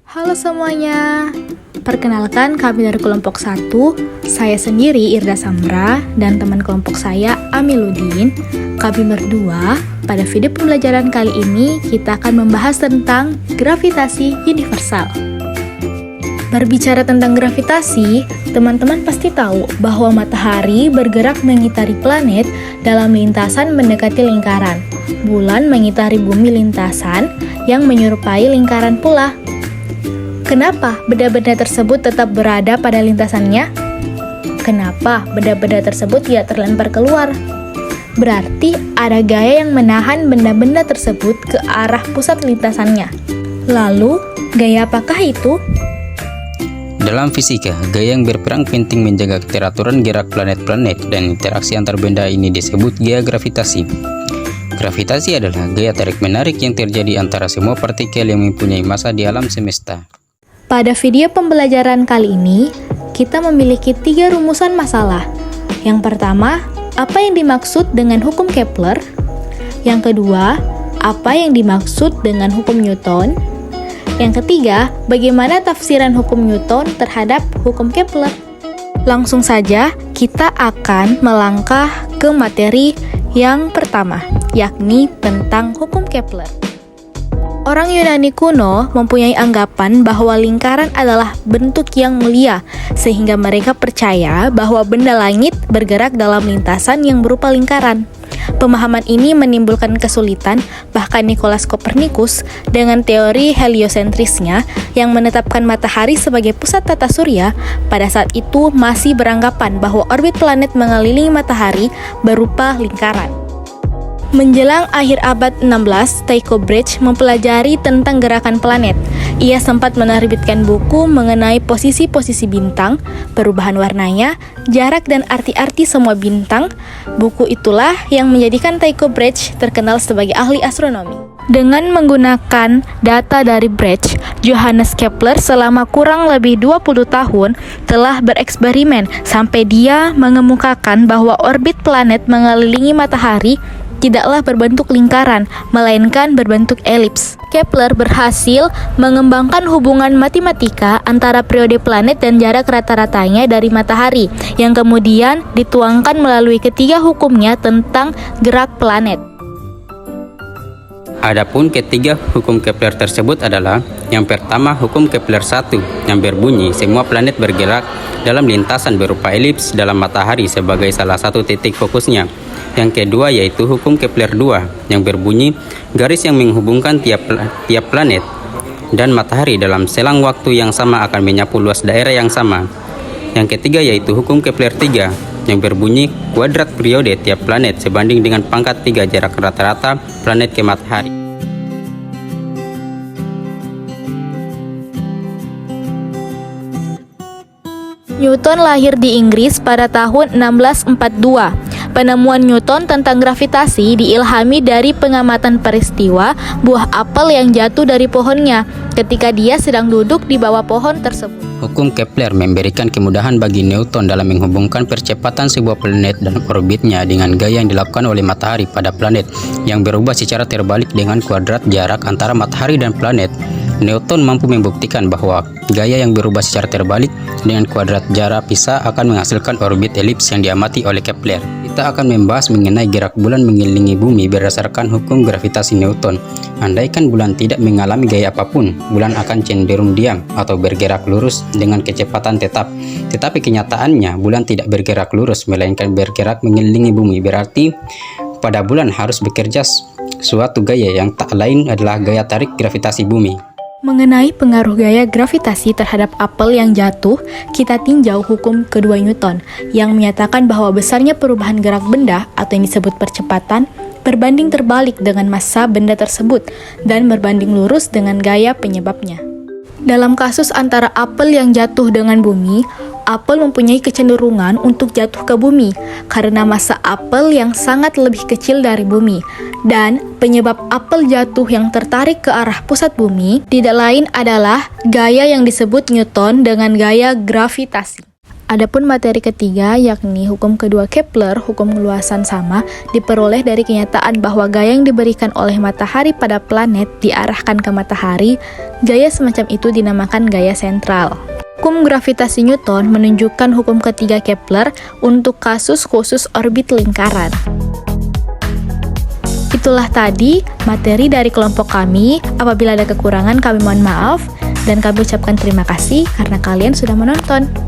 Halo semuanya, perkenalkan kami dari kelompok 1. Saya sendiri Irda Samra dan teman kelompok saya Amiluddin. Kami berdua, pada video pembelajaran kali ini kita akan membahas tentang gravitasi universal. Berbicara tentang gravitasi, teman-teman pasti tahu bahwa matahari bergerak mengitari planet dalam lintasan mendekati lingkaran. Bulan mengitari bumi lintasan yang menyerupai lingkaran pula. Kenapa benda-benda tersebut tetap berada pada lintasannya? Kenapa benda-benda tersebut tidak terlempar keluar? Berarti ada gaya yang menahan benda-benda tersebut ke arah pusat lintasannya. Lalu, gaya apakah itu? Dalam fisika, gaya yang berperan penting menjaga keteraturan gerak planet-planet dan interaksi antar benda ini disebut gaya gravitasi. Gravitasi adalah gaya tarik-menarik yang terjadi antara semua partikel yang mempunyai massa di alam semesta. Pada video pembelajaran kali ini, kita memiliki 3 rumusan masalah. Yang pertama, apa yang dimaksud dengan hukum Kepler? Yang kedua, apa yang dimaksud dengan hukum Newton? Yang ketiga, bagaimana tafsiran hukum Newton terhadap hukum Kepler? Langsung saja, kita akan melangkah ke materi yang pertama, yakni tentang hukum Kepler. Orang Yunani kuno mempunyai anggapan bahwa lingkaran adalah bentuk yang mulia, sehingga mereka percaya bahwa benda langit bergerak dalam lintasan yang berupa lingkaran. Pemahaman ini menimbulkan kesulitan, bahkan Nikolaus Kopernikus dengan teori heliosentrisnya yang menetapkan matahari sebagai pusat tata surya, pada saat itu masih beranggapan bahwa orbit planet mengelilingi matahari berupa lingkaran. Menjelang akhir abad 16, Tycho Brahe mempelajari tentang gerakan planet. Ia sempat menerbitkan buku mengenai posisi-posisi bintang, perubahan warnanya, jarak dan arti-arti semua bintang. Buku itulah yang menjadikan Tycho Brahe terkenal sebagai ahli astronomi. Dengan menggunakan data dari Brahe, Johannes Kepler selama kurang lebih 20 tahun telah bereksperimen sampai dia mengemukakan bahwa orbit planet mengelilingi matahari tidaklah berbentuk lingkaran, melainkan berbentuk elips. Kepler berhasil mengembangkan hubungan matematika antara periode planet dan jarak rata-ratanya dari matahari, yang kemudian dituangkan melalui ketiga hukumnya tentang gerak planet. Adapun ketiga hukum Kepler tersebut adalah: yang pertama, hukum Kepler 1 yang berbunyi semua planet bergerak dalam lintasan berupa elips dalam matahari sebagai salah satu titik fokusnya. Yang kedua yaitu hukum Kepler 2 yang berbunyi garis yang menghubungkan tiap planet dan matahari dalam selang waktu yang sama akan menyapu luas daerah yang sama. Yang ketiga yaitu hukum Kepler 3 yang berbunyi kuadrat periode tiap planet sebanding dengan pangkat 3 jarak rata-rata planet ke matahari. Newton lahir di Inggris pada tahun 1642. Penemuan Newton tentang gravitasi diilhami dari pengamatan peristiwa buah apel yang jatuh dari pohonnya ketika dia sedang duduk di bawah pohon tersebut. Hukum Kepler memberikan kemudahan bagi Newton dalam menghubungkan percepatan sebuah planet dan orbitnya dengan gaya yang dilakukan oleh matahari pada planet yang berubah secara terbalik dengan kuadrat jarak antara matahari dan planet. Newton mampu membuktikan bahwa gaya yang berubah secara terbalik dengan kuadrat jarak pisah akan menghasilkan orbit elips yang diamati oleh Kepler. Kita akan membahas mengenai gerak bulan mengelilingi bumi berdasarkan hukum gravitasi Newton. Andaikan bulan tidak mengalami gaya apapun, bulan akan cenderung diam atau bergerak lurus dengan kecepatan tetap. Tetapi kenyataannya, bulan tidak bergerak lurus, melainkan bergerak mengelilingi bumi. Berarti, pada bulan harus bekerja suatu gaya yang tak lain adalah gaya tarik gravitasi bumi. Mengenai pengaruh gaya gravitasi terhadap apel yang jatuh, kita tinjau hukum kedua Newton yang menyatakan bahwa besarnya perubahan gerak benda atau yang disebut percepatan berbanding terbalik dengan massa benda tersebut dan berbanding lurus dengan gaya penyebabnya. Dalam kasus antara apel yang jatuh dengan bumi, apel mempunyai kecenderungan untuk jatuh ke bumi karena massa apel yang sangat lebih kecil dari bumi, dan penyebab apel jatuh yang tertarik ke arah pusat bumi tidak lain adalah gaya yang disebut Newton dengan gaya gravitasi. Adapun materi ketiga, yakni hukum kedua Kepler, hukum luasan sama, diperoleh dari kenyataan bahwa gaya yang diberikan oleh matahari pada planet diarahkan ke matahari. Gaya semacam itu dinamakan gaya sentral. Hukum gravitasi Newton menunjukkan hukum ketiga Kepler untuk kasus khusus orbit lingkaran. Itulah tadi materi dari kelompok kami. Apabila ada kekurangan, kami mohon maaf, dan kami ucapkan terima kasih karena kalian sudah menonton.